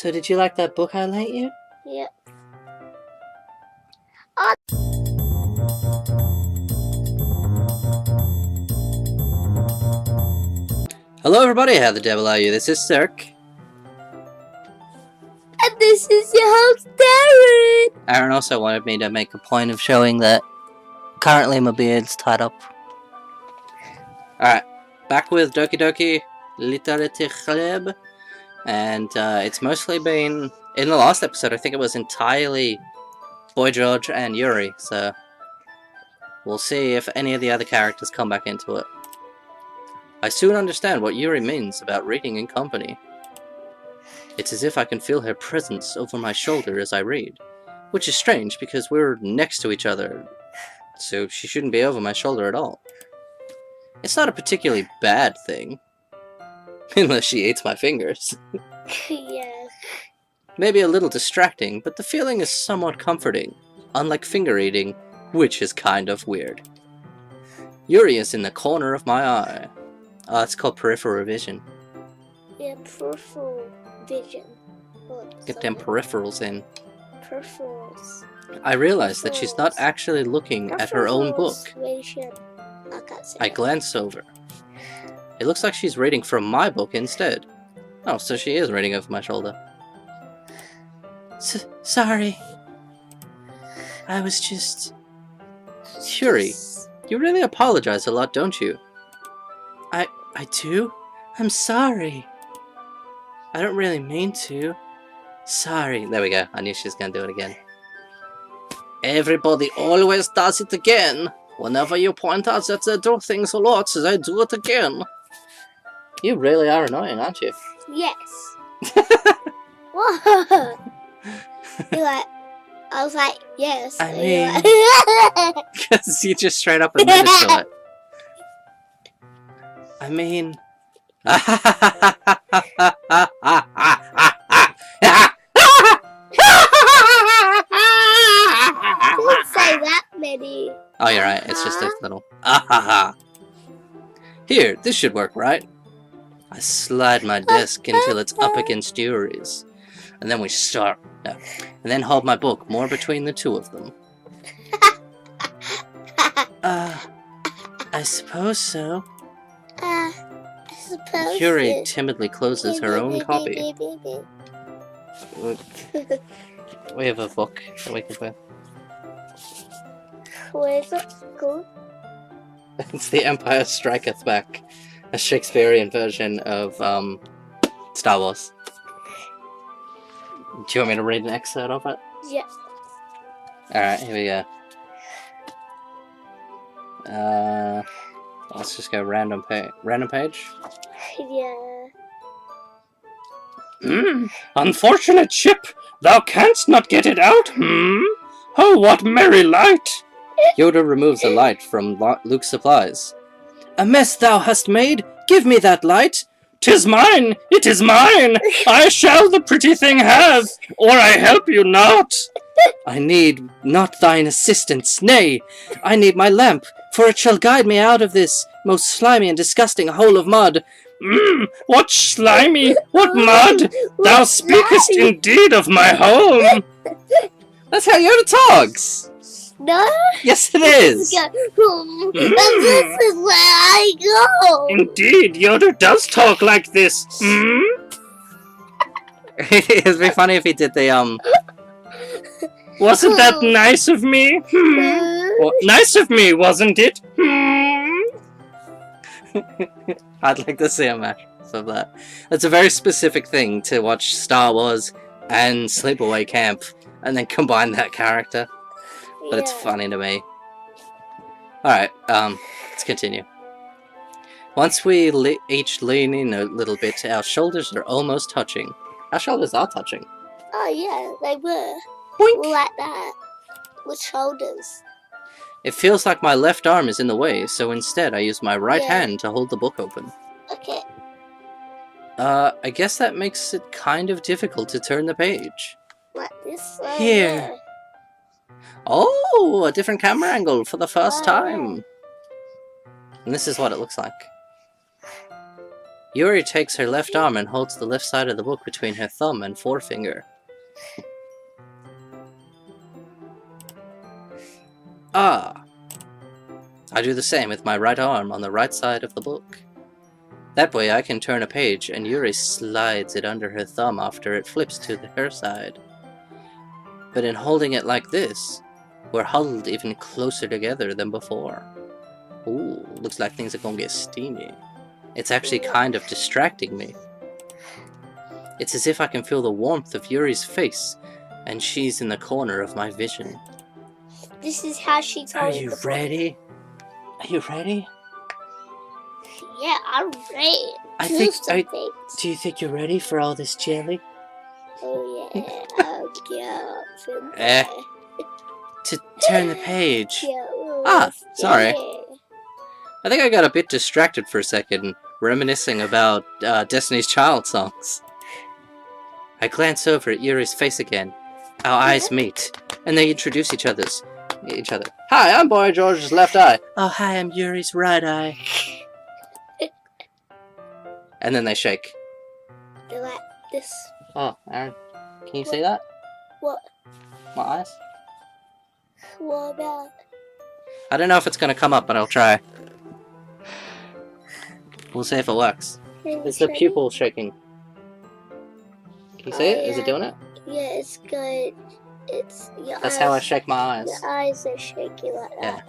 So did you like that book I lent you? Yep. Hello everybody, how the devil are you? This is Cirque. And this is your host, Darren. Aaron also wanted me to make a point of showing that currently my beard's tied up. Alright, back with Doki Doki Literature Club. And it's mostly been, in the last episode, I think it was entirely Boy George and Yuri, so we'll see if any of the other characters come back into it. I soon understand what Yuri means about reading in company. It's as if I can feel her presence over my shoulder as I read, which is strange because we're next to each other, so she shouldn't be over my shoulder at all. It's not a particularly bad thing, unless she eats my fingers. Yes. Maybe a little distracting, but the feeling is somewhat comforting, unlike finger eating, which is kind of weird. Yuri is in the corner of my eye. It's called peripheral vision. Yeah, peripheral vision. Get them peripherals in. Peripherals. I realize that she's not actually looking at her own book. Vision. I can't say I that. glance over. It looks like she's reading from my book instead. Oh, so she is reading over my shoulder. Sorry. I was just... Yuri, you really apologize a lot, don't you? I do? I'm sorry. I don't really mean to. Sorry. There we go. I knew she was going to do it again. Everybody always does it again. Whenever you point out that they do things a lot, they do it again. You really are annoying, aren't you? Yes. What? You're like, I was like, yes. I And mean- you're like, Because you just straight up admitted to it. I mean... don't say that many. Oh, you're right. It's just a little... Here, this should work, right? I slide my desk until it's up against Yuri's. And then we start... No. And then hold my book more between the two of them. I suppose so. I suppose. Yuri timidly closes her own copy. We have a book that we can play. Where's it go? It's The Empire Striketh Back, a Shakespearean version of Star Wars. Do you want me to read an excerpt of it? Yeah. Alright, here we go. Let's just go random page. Yeah. Unfortunate ship, thou canst not get it out, Oh, what merry light! Yoda removes a light from Luke's supplies. A mess thou hast made? Give me that light! 'Tis mine! It is mine! I shall the pretty thing have, or I help you not! I need not thine assistance, nay, I need my lamp, for it shall guide me out of this most slimy and disgusting hole of mud. What slimy, what mud! Thou speakest indeed of my home! That's how Yoda talks! No? Yes, it is! And this is where I go. Indeed, Yoda does talk like this. It'd be funny if he did the, Wasn't that nice of me? Well, nice of me, wasn't it? I'd like to see a match of that. That's a very specific thing to watch Star Wars and Sleepaway Camp and then combine that character. But it's funny to me. Alright, let's continue. Once we each lean in a little bit, our shoulders are almost touching. Our shoulders are touching. Oh yeah, they were. Boink! Like that. With shoulders. It feels like my left arm is in the way, so instead I use my right hand to hold the book open. Okay. I guess that makes it kind of difficult to turn the page. Like this way. Here. Oh, a different camera angle for the first time. And this is what it looks like. Yuri takes her left arm and holds the left side of the book between her thumb and forefinger. Ah! I do the same with my right arm on the right side of the book. That way I can turn a page and Yuri slides it under her thumb after it flips to her side. But in holding it like this, we're huddled even closer together than before. Ooh, looks like things are gonna get steamy. It's actually kind of distracting me. It's as if I can feel the warmth of Yuri's face, and she's in the corner of my vision. This is how she told Are you ready? Are you ready? Yeah, I'm ready. Do you think you're ready for all this jelly? Oh yeah, I'll get To turn the page. Ah, sorry. I think I got a bit distracted for a second, reminiscing about Destiny's Child songs. I glance over at Yuri's face again. Our eyes meet, and they introduce each other. Hi, I'm Boy George's left eye. Oh, hi, I'm Yuri's right eye. And then they shake. They're like this. Oh, Aaron, can you see that? What? My eyes? What about? I don't know if it's going to come up, but I'll try. We'll see if it works. It's the pupil shaking. Can you see it? Yeah. Is it doing it? Yeah, it's good. It's your That's eyes, how I shake my eyes. Your eyes are shaky like that. Yeah.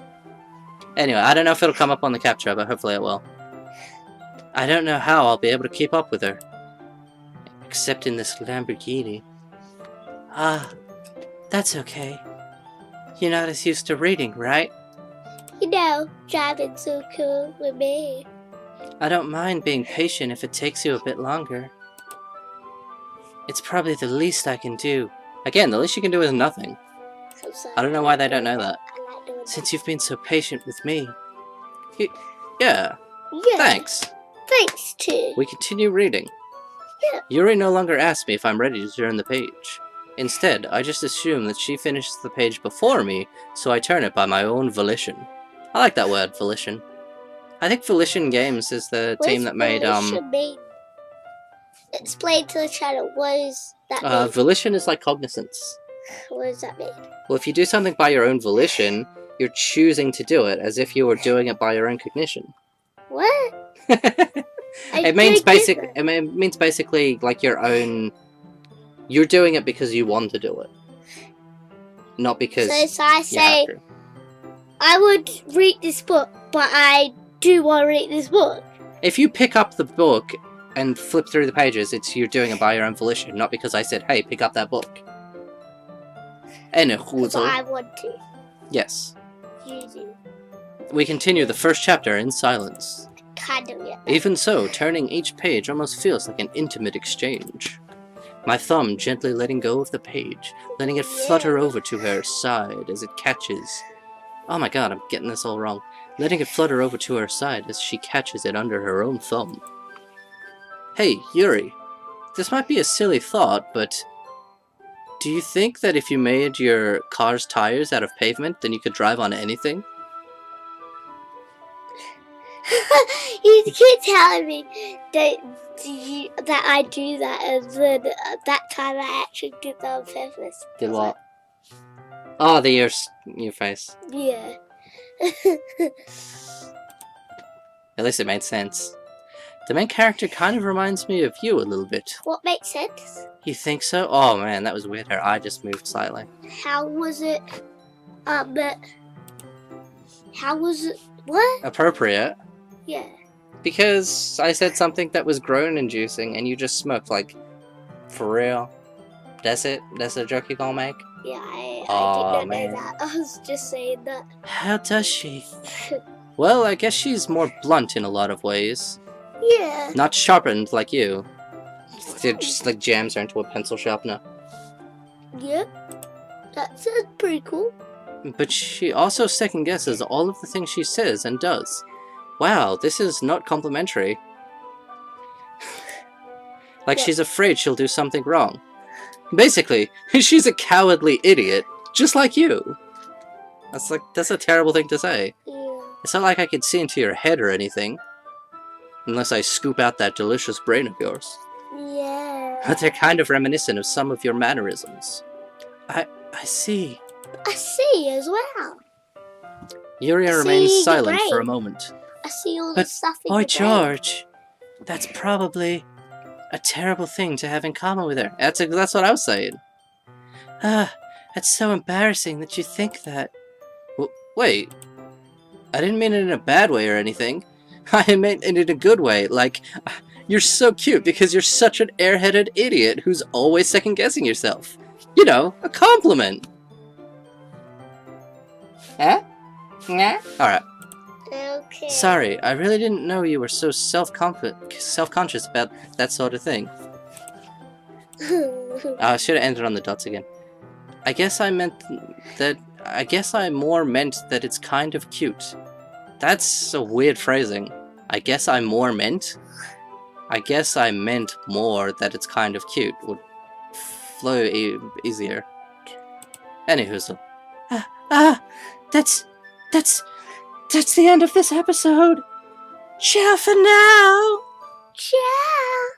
Anyway, I don't know if it'll come up on the capture, but hopefully it will. I don't know how I'll be able to keep up with her. Except in this Lamborghini. Ah, that's okay. You're not as used to reading, right? You know, driving's so cool with me. I don't mind being patient if it takes you a bit longer. It's probably the least I can do. Again, the least you can do is nothing. I don't know why they don't know that. Since you've been so patient with me. Yeah. Thanks. Thanks, too. We continue reading. Yeah. Yuri no longer asks me if I'm ready to turn the page. Instead, I just assume that she finishes the page before me, so I turn it by my own volition. I like that word, volition. I think Volition Games is the team that made, mean? Explain to the channel, what does that mean? Volition is like cognizance. What does that mean? Well, if you do something by your own volition, you're choosing to do it, as if you were doing it by your own cognition. What? It means basically like your own. You're doing it because you want to do it, not because. So I say, I would read this book, but I do want to read this book. If you pick up the book and flip through the pages, you're doing it by your own volition, not because I said, "Hey, pick up that book." But I want to. Yes. You do. We continue the first chapter in silence. Kind of, yeah. Even so, turning each page almost feels like an intimate exchange. My thumb gently letting go of the page, letting it flutter over to her side as it catches. Oh my god, I'm getting this all wrong. Letting it flutter over to her side as she catches it under her own thumb. Hey, Yuri. This might be a silly thought, but do you think that if you made your car's tires out of pavement, then you could drive on anything? You keep telling me that I do that, and then that time I actually did that on purpose. Did what? Oh, your face. Yeah. At least it made sense. The main character kind of reminds me of you a little bit. What makes sense? You think so? Oh man, that was weird. Her eye just moved slightly. How was it? What? Appropriate. Yeah. Because I said something that was groan-inducing and you just smoked, like, for real? That's it? That's a joke you're gonna make? Yeah, I Oh, did not know that. I was just saying that. How does she? Well, I guess she's more blunt in a lot of ways. Yeah. Not sharpened like you. It just, like, jams her into a pencil sharpener. Yeah. That sounds pretty cool. But she also second-guesses all of the things she says and does. Wow, this is not complimentary. Like she's afraid she'll do something wrong. Basically, she's a cowardly idiot, just like you. That's a terrible thing to say. Yeah. It's not like I could see into your head or anything. Unless I scoop out that delicious brain of yours. Yeah. But they're kind of reminiscent of some of your mannerisms. I see. I see as well. Yuria I remains see your silent for a brain. moment. I see all But, the stuff in Boy your brain. George, that's probably a terrible thing to have in common with her. That's what I was saying. That's so embarrassing that you think that. Wait, I didn't mean it in a bad way or anything. I meant it in a good way, like, you're so cute because you're such an airheaded idiot who's always second-guessing yourself. You know, a compliment. Huh? Yeah? Alright. Okay. Sorry, I really didn't know you were so self-conscious about that sort of thing. I should have ended on the dots again. I guess I more meant that it's kind of cute. That's a weird phrasing. I guess I more meant? I guess I meant more that it's kind of cute. Would flow easier. Anywho, that's the end of this episode. Ciao for now! Ciao!